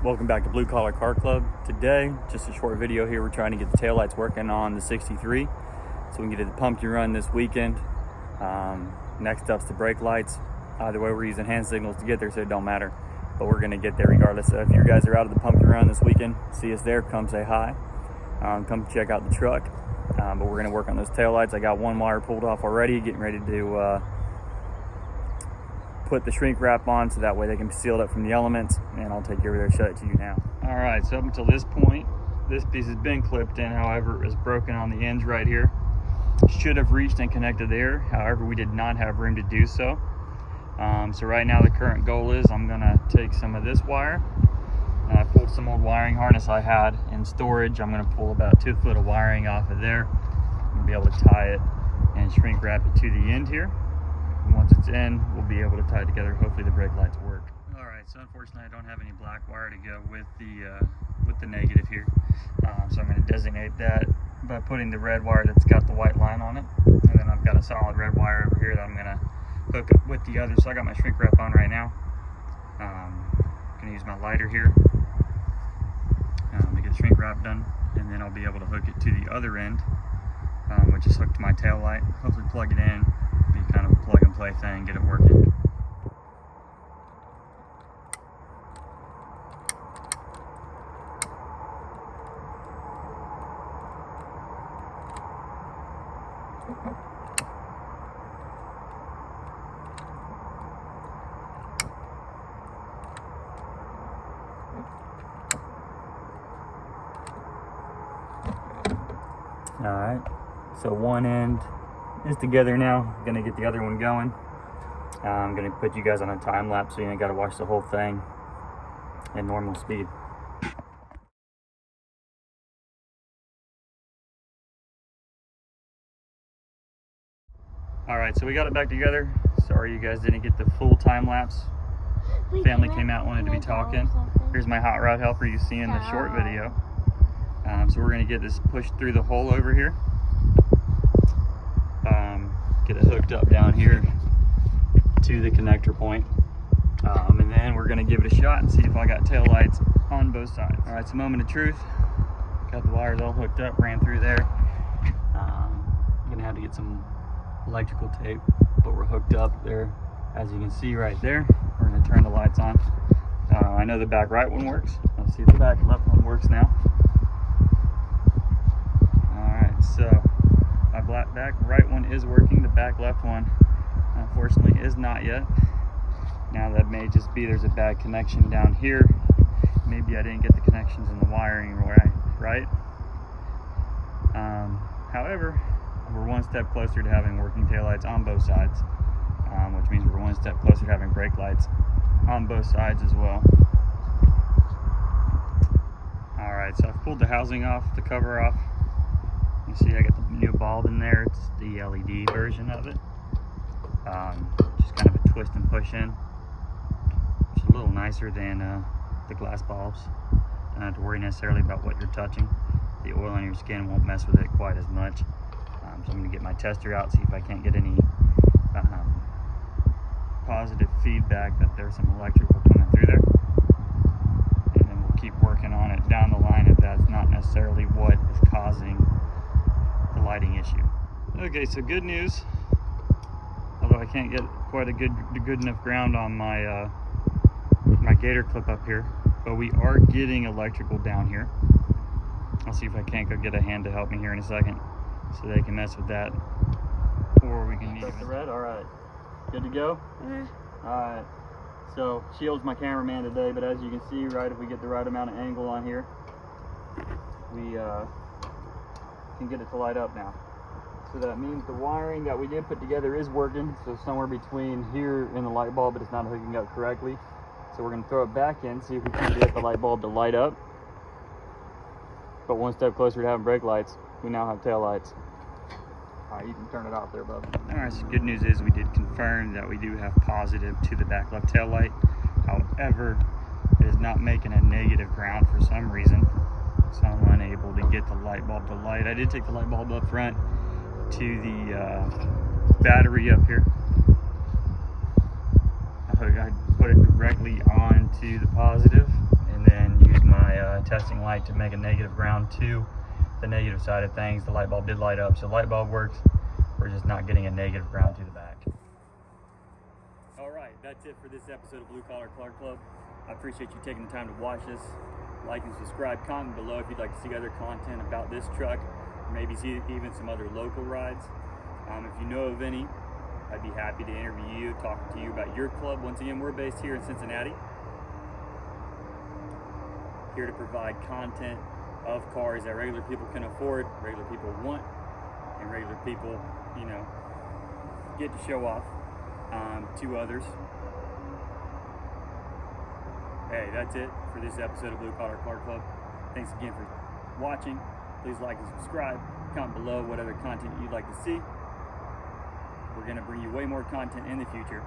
Welcome back to Blue Collar Car Club. Today, just a short video here. We're trying to get the taillights working on the 63, so we can get the pumpkin run this weekend. Next up's the brake lights. Either way, we're using hand signals to get there, so it don't matter. But we're gonna get there regardless. So if you guys are out of the pumpkin run this weekend, see us there, come say hi. Come check out the truck. But we're gonna work on those taillights. I got one wire pulled off already, getting ready to put the shrink wrap on so that way they can be sealed up from the elements, and I'll take you over there and show it to you now. All right, so up until this point, this piece has been clipped in. However, it was broken on the ends right here. Should have reached and connected there. However, we did not have room to do so. So right now the current goal is I'm gonna take some of this wire. I pulled some old wiring harness I had in storage. I'm gonna pull about 2 foot of wiring off of there and be able to tie it and shrink wrap it to the end here. Once it's in, we'll be able to tie it together. Hopefully the brake lights work. All right, so unfortunately I don't have any black wire to go with the negative here. So I'm going to designate that by putting the red wire that's got the white line on it. And then I've got a solid red wire over here that I'm going to hook up with the other. So I got my shrink wrap on right now. I'm going to use my lighter here to get the shrink wrap done. And then I'll be able to hook it to the other end, which is hooked to my tail light. Hopefully plug it in. Be kind of a plug and play thing, get it working. All right, so one end is together now. I'm gonna get the other one going. I'm gonna put you guys on a time lapse so you ain't gotta watch the whole thing at normal speed. All right, so we got it back together. Sorry you guys didn't get the full time lapse. Family came out, wanted to be talking. Here's my hot rod helper you see in the short video. So we're gonna get this pushed through the hole over here. Get it hooked up down here to the connector point. And then we're gonna give it a shot and see if I got tail lights on both sides. All right, so moment of truth. Got the wires all hooked up, ran through there. I'm gonna have to get some electrical tape, but we're hooked up there. As you can see right there, we're gonna turn the lights on. I know the back right one works. Let's see if the back left one works now. All right, so my back right one is working. The back left one, unfortunately, is not yet. Now that may just be there's a bad connection down here. Maybe I didn't get the connections in the wiring right. However, we're one step closer to having working taillights on both sides, which means we're one step closer to having brake lights on both sides as well. All right, so I've pulled the housing off, the cover off. You see I got the new bulb in there. It's the LED version of it. Just kind of a twist and push in. It's a little nicer than the glass bulbs. Don't have to worry necessarily about what you're touching. The oil on your skin won't mess with it quite as much. So I'm going to get my tester out, see if I can't get any positive feedback that there's some electrical coming through there. And then we'll keep working on it down the line if that's not necessarily what is causing the lighting issue. Okay, so good news. Although I can't get quite a good enough ground on my my gator clip up here, but we are getting electrical down here. I'll see if I can't go get a hand to help me here in a second, so they can mess with that, or we can even. The red. All right, good to go. All right. So Shield's my cameraman today, but as you can see, right, if we get the right amount of angle on here, we can get it to light up now. So that means the wiring that we did put together is working. So somewhere between here and the light bulb, but it's not hooking up correctly. So we're going to throw it back in, see if we can get the light bulb to light up. But one step closer to having brake lights, we now have tail lights. All right, you can turn it off there, bub. All right, so good news is we did confirm that we do have positive to the back left tail light. However, it is not making a negative ground for some reason. So I'm unable to get the light bulb to light. I did take the light bulb up front to the battery up here. I put it directly onto the positive, and then testing light to make a negative ground to the negative side of things. The light bulb did light up, so the light bulb works. We're just not getting a negative ground to the back. All right, that's it for this episode of Blue Collar Car Club. I appreciate you taking the time to watch this. Like and subscribe, comment below if you'd like to see other content about this truck, maybe see even some other local rides. If you know of any, I'd be happy to interview you, talk to you about your club. Once again, we're based here in Cincinnati. Here to provide content of cars that regular people can afford, regular people want, and regular people, get to show off to others. Hey, that's it for this episode of Blue Collar Car Club. Thanks again for watching. Please like and subscribe. Comment below what other content you'd like to see. We're going to bring you way more content in the future.